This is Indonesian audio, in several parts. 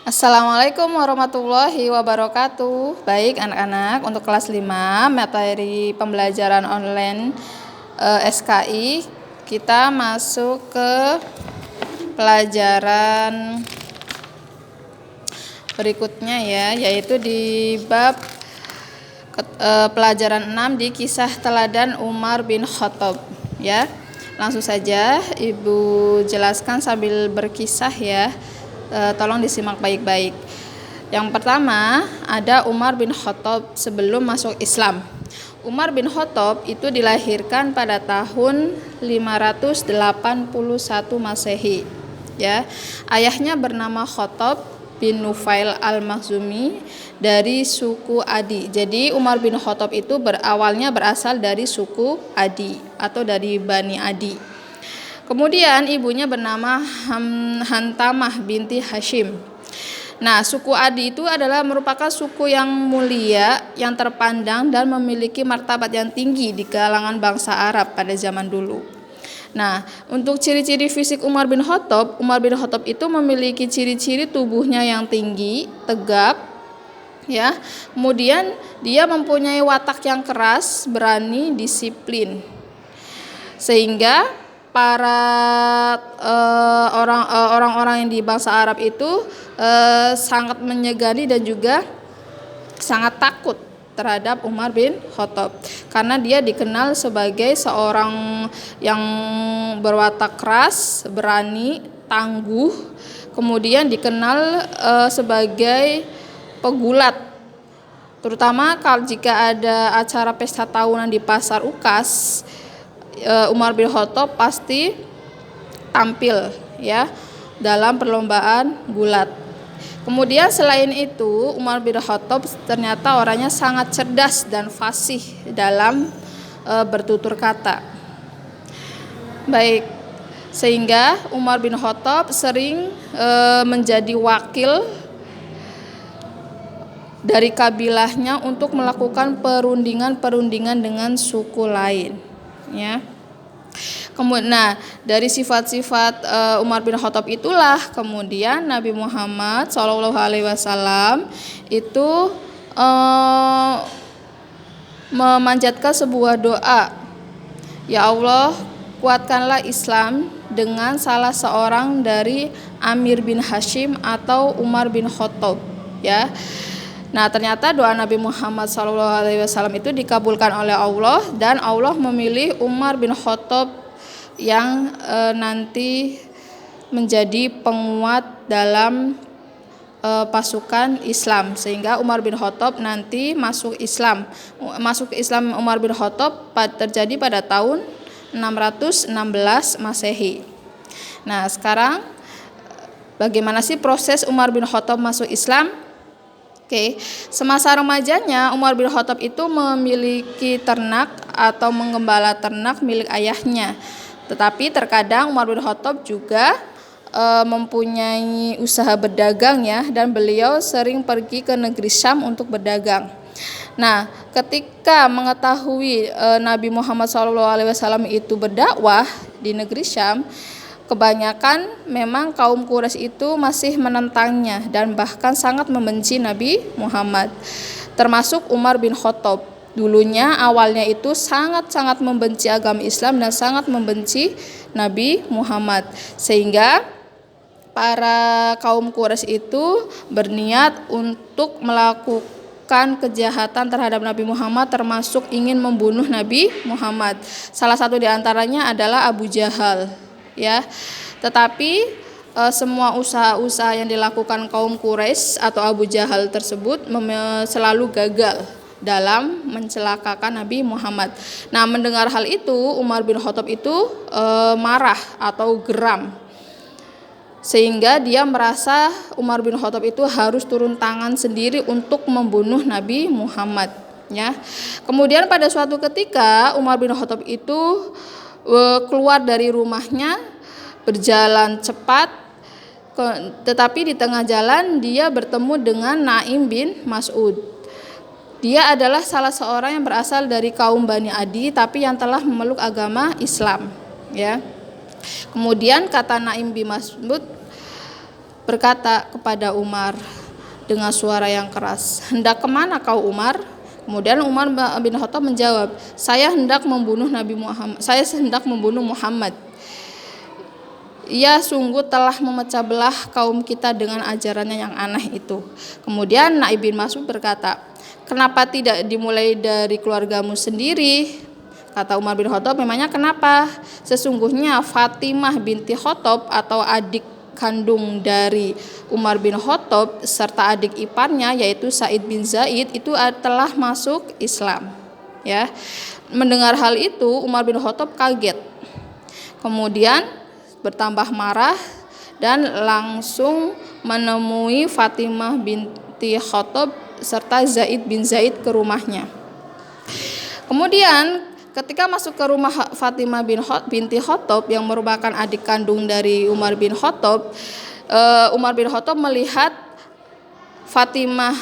Assalamualaikum warahmatullahi wabarakatuh. Baik anak-anak, untuk kelas 5 materi pembelajaran online SKI, kita masuk ke pelajaran berikutnya ya, yaitu di bab pelajaran 6 di kisah teladan Umar bin Khattab ya. Langsung saja Ibu jelaskan sambil berkisah ya. Tolong disimak baik-baik. Yang pertama, ada Umar bin Khattab sebelum masuk Islam. Umar bin Khattab itu dilahirkan pada tahun 581 Masehi. Ya. Ayahnya bernama Khattab bin Nufail al-Makhzumi dari suku Adi. Jadi Umar bin Khattab itu awalnya berasal dari suku Adi atau dari Bani Adi. Kemudian ibunya bernama Hantamah binti Hashim. Nah, suku Adi itu adalah merupakan suku yang mulia, yang terpandang dan memiliki martabat yang tinggi di kalangan bangsa Arab pada zaman dulu. Nah, untuk ciri-ciri fisik Umar bin Khattab itu memiliki ciri-ciri tubuhnya yang tinggi, tegap, ya. Kemudian dia mempunyai watak yang keras, berani, disiplin. Sehingga para orang-orang yang di bangsa Arab itu sangat menyegani dan juga sangat takut terhadap Umar bin Khattab karena dia dikenal sebagai seorang yang berwatak keras, berani, tangguh, kemudian dikenal sebagai pegulat. Terutama kalau jika ada acara pesta tahunan di pasar Ukas, Umar bin Khattab pasti tampil ya dalam perlombaan gulat. Kemudian selain itu Umar bin Khattab ternyata orangnya sangat cerdas dan fasih dalam bertutur kata. Baik, sehingga Umar bin Khattab sering menjadi wakil dari kabilahnya untuk melakukan perundingan dengan suku lain. Ya. Kemudian, dari sifat-sifat Umar bin Khattab itulah kemudian Nabi Muhammad SAW itu memanjatkan sebuah doa, ya Allah, kuatkanlah Islam dengan salah seorang dari Amir bin Hashim atau Umar bin Khattab, ya. Nah, ternyata doa Nabi Muhammad SAW itu dikabulkan oleh Allah dan Allah memilih Umar bin Khattab yang nanti menjadi penguat dalam pasukan Islam, sehingga Umar bin Khattab nanti masuk Islam Umar bin Khattab terjadi pada tahun 616 Masehi. Nah, sekarang bagaimana sih proses Umar bin Khattab masuk Islam? Oke, semasa remajanya Umar bin Khattab itu memiliki ternak atau menggembala ternak milik ayahnya. Tetapi terkadang Umar bin Khattab juga mempunyai usaha berdagang ya, dan beliau sering pergi ke negeri Syam untuk berdagang. Nah, ketika mengetahui Nabi Muhammad SAW itu berdakwah di negeri Syam, kebanyakan memang kaum Quraisy itu masih menentangnya dan bahkan sangat membenci Nabi Muhammad. Termasuk Umar bin Khattab. Dulunya awalnya itu sangat-sangat membenci agama Islam dan sangat membenci Nabi Muhammad. Sehingga para kaum Quraisy itu berniat untuk melakukan kejahatan terhadap Nabi Muhammad, termasuk ingin membunuh Nabi Muhammad. Salah satu di antaranya adalah Abu Jahal. Ya, tetapi semua usaha-usaha yang dilakukan kaum Quraisy atau Abu Jahal tersebut selalu gagal dalam mencelakakan Nabi Muhammad. Nah, mendengar hal itu Umar bin Khattab itu marah atau geram, sehingga dia merasa Umar bin Khattab itu harus turun tangan sendiri untuk membunuh Nabi Muhammad. Ya, kemudian pada suatu ketika Umar bin Khattab itu keluar dari rumahnya berjalan cepat, tetapi di tengah jalan dia bertemu dengan Naim bin Mas'ud. Dia adalah salah seorang yang berasal dari kaum Bani Adi tapi yang telah memeluk agama Islam, ya. Kemudian kata Naim bin Mas'ud, berkata kepada Umar dengan suara yang keras, "Hendak kemana kau, Umar?" Kemudian Umar bin Khattab menjawab, Saya hendak membunuh Muhammad. Ia sungguh telah memecah belah kaum kita dengan ajarannya yang aneh itu. Kemudian Naib bin Mas'ud berkata, "Kenapa tidak dimulai dari keluargamu sendiri?" Kata Umar bin Khattab, "Memangnya kenapa? Sesungguhnya Fatimah binti Khattab atau adik kandung dari Umar bin Khattab serta adik iparnya yaitu Sa'id bin Zaid itu telah masuk Islam." Ya. Mendengar hal itu Umar bin Khattab kaget. Kemudian bertambah marah dan langsung menemui Fatimah binti Khattab serta Zaid bin Zaid ke rumahnya. Kemudian ketika masuk ke rumah Fatimah binti Khattab yang merupakan adik kandung dari Umar bin Khattab, Umar bin Khattab melihat Fatimah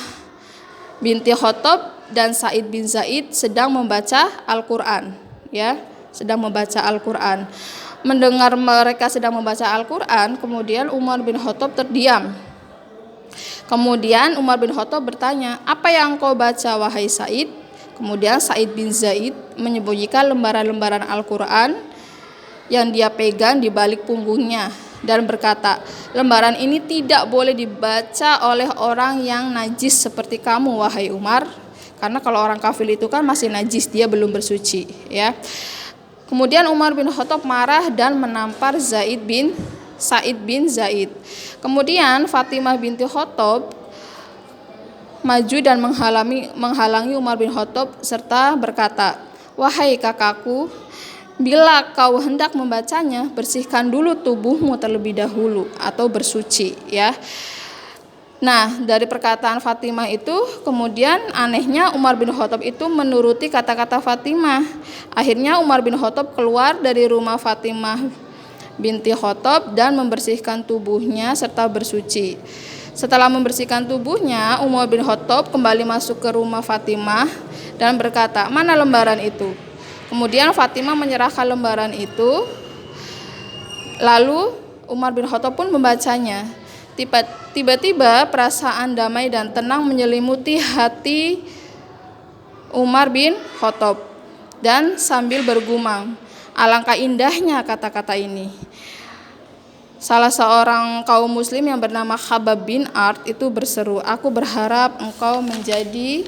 binti Khattab dan Sa'id bin Zaid sedang membaca Al-Qur'an, ya, sedang membaca Al-Qur'an. Mendengar mereka sedang membaca Al-Qur'an, kemudian Umar bin Khattab terdiam. Kemudian Umar bin Khattab bertanya, "Apa yang kau baca wahai Sa'id?" Kemudian Sa'id bin Zaid menyembunyikan lembaran-lembaran Al-Qur'an yang dia pegang di balik punggungnya dan berkata, "Lembaran ini tidak boleh dibaca oleh orang yang najis seperti kamu wahai Umar." Karena kalau orang kafir itu kan masih najis, dia belum bersuci, ya. Kemudian Umar bin Khattab marah dan menampar Sa'id bin Zaid. Kemudian Fatimah binti Khattab maju dan menghalangi Umar bin Khattab serta berkata, "Wahai kakakku, bila kau hendak membacanya, bersihkan dulu tubuhmu terlebih dahulu atau bersuci." Ya. Nah, dari perkataan Fatimah itu, kemudian anehnya Umar bin Khattab itu menuruti kata-kata Fatimah. Akhirnya Umar bin Khattab keluar dari rumah Fatimah binti Khattab dan membersihkan tubuhnya serta bersuci. Setelah membersihkan tubuhnya, Umar bin Khattab kembali masuk ke rumah Fatimah dan berkata, "Mana lembaran itu?" Kemudian Fatimah menyerahkan lembaran itu. Lalu Umar bin Khattab pun membacanya. Tiba-tiba perasaan damai dan tenang menyelimuti hati Umar bin Khattab dan sambil bergumam, "Alangkah indahnya kata-kata ini." Salah seorang kaum muslim yang bernama Khabbab bin Art itu berseru, "Aku berharap engkau menjadi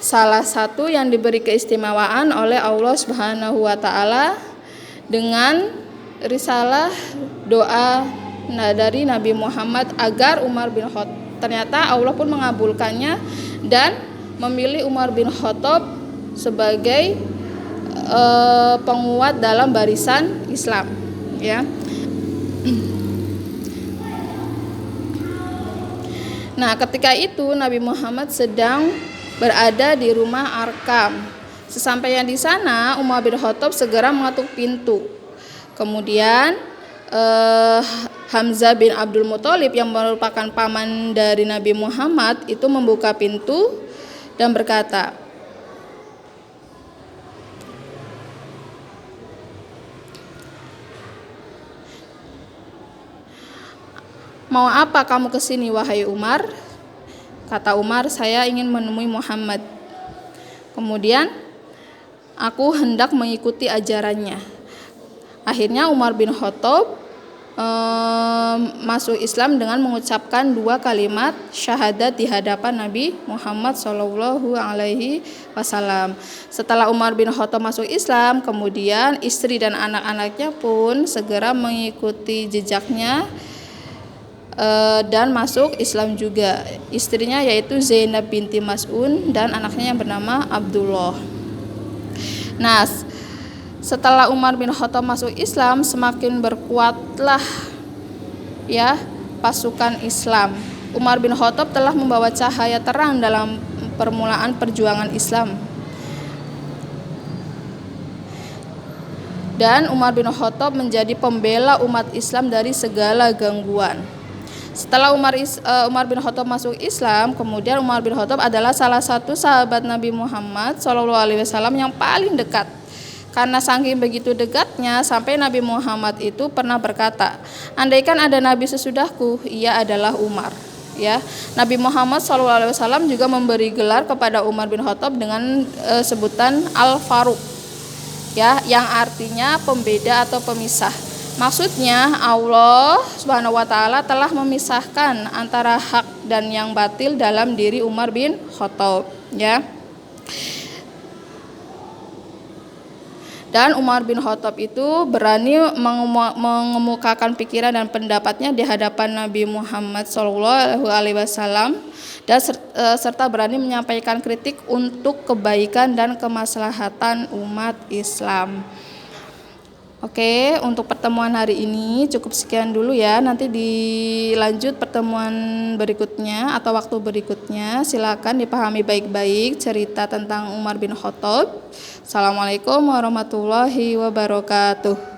salah satu yang diberi keistimewaan oleh Allah Subhanahu wa taala dengan risalah doa dari Nabi Muhammad agar Umar bin Khattab." Ternyata Allah pun mengabulkannya dan memilih Umar bin Khattab sebagai penguat dalam barisan Islam, ya. Nah, ketika itu Nabi Muhammad sedang berada di rumah Arkam. Sesampainya di sana, Umar bin Khattab segera mengetuk pintu. Kemudian Hamzah bin Abdul Muthalib yang merupakan paman dari Nabi Muhammad itu membuka pintu dan berkata, "Mau apa kamu kesini wahai Umar?" Kata Umar, "Saya ingin menemui Muhammad. Kemudian aku hendak mengikuti ajarannya." Akhirnya Umar bin Khattab masuk Islam dengan mengucapkan 2 kalimat syahadat di hadapan Nabi Muhammad SAW. Setelah Umar bin Khattab masuk Islam, kemudian istri dan anak-anaknya pun segera mengikuti jejaknya dan masuk Islam juga. Istrinya yaitu Zainab binti Mas'un dan anaknya yang bernama Abdullah. Nah, setelah Umar bin Khattab masuk Islam, semakin berkuatlah, ya, pasukan Islam. Umar bin Khattab telah membawa cahaya terang dalam permulaan perjuangan Islam. Dan Umar bin Khattab menjadi pembela umat Islam dari segala gangguan. Setelah Umar bin Khattab masuk Islam, kemudian Umar bin Khattab adalah salah satu sahabat Nabi Muhammad SAW yang paling dekat. Karena saking begitu dekatnya sampai Nabi Muhammad itu pernah berkata, andaikan ada nabi sesudahku, ia adalah Umar. Ya, Nabi Muhammad SAW juga memberi gelar kepada Umar bin Khattab dengan sebutan Al-Faruq, ya, yang artinya pembeda atau pemisah. Maksudnya Allah Subhanahu wa taala telah memisahkan antara hak dan yang batil dalam diri Umar bin Khattab, ya. Dan Umar bin Khattab itu berani mengemukakan pikiran dan pendapatnya di hadapan Nabi Muhammad SAW dan serta berani menyampaikan kritik untuk kebaikan dan kemaslahatan umat Islam. Oke, untuk pertemuan hari ini cukup sekian dulu ya. Nanti dilanjut pertemuan berikutnya atau waktu berikutnya. Silakan dipahami baik-baik cerita tentang Umar bin Khattab. Assalamualaikum warahmatullahi wabarakatuh.